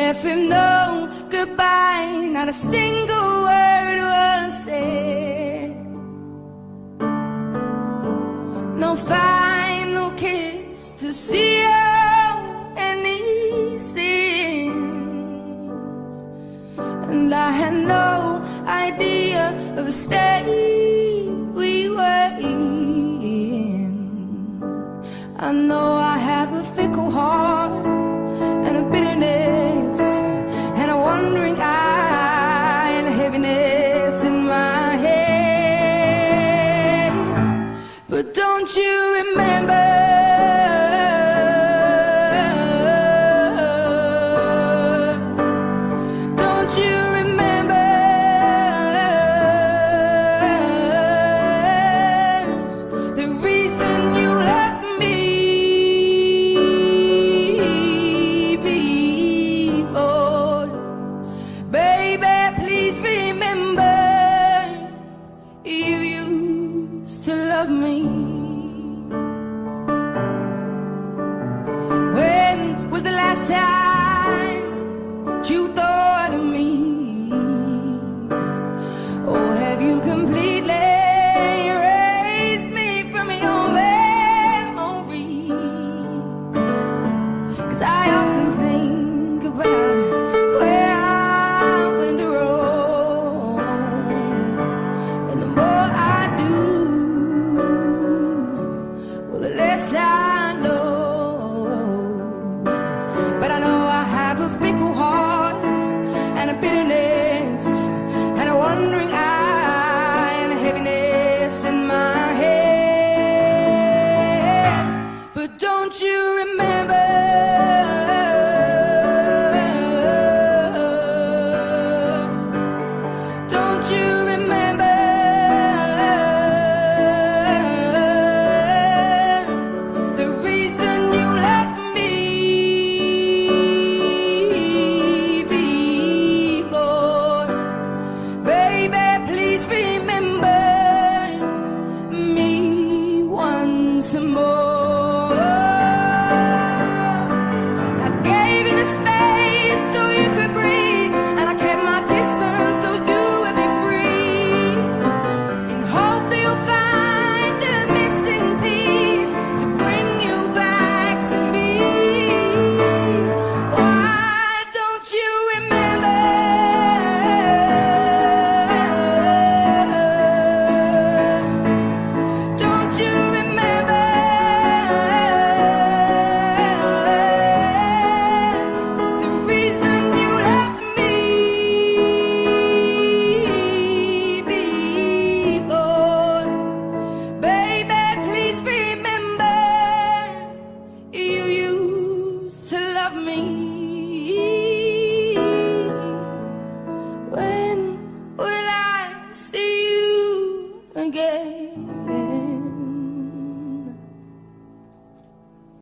let him know goodbye. Not a single word was said. No final kiss to seal any sins. And I had no idea of the state we were in. I know I have a fickle heart and a bitterness and a wandering eye and a heaviness in my head. But don't you remember? Don't you remember the reason you left me before? Baby, please remember you used to love me. When was the last time you thought of me? Or have you completely erased me from your memory? 'Cause I often think about where I went wrong, and the more I do, well, the less I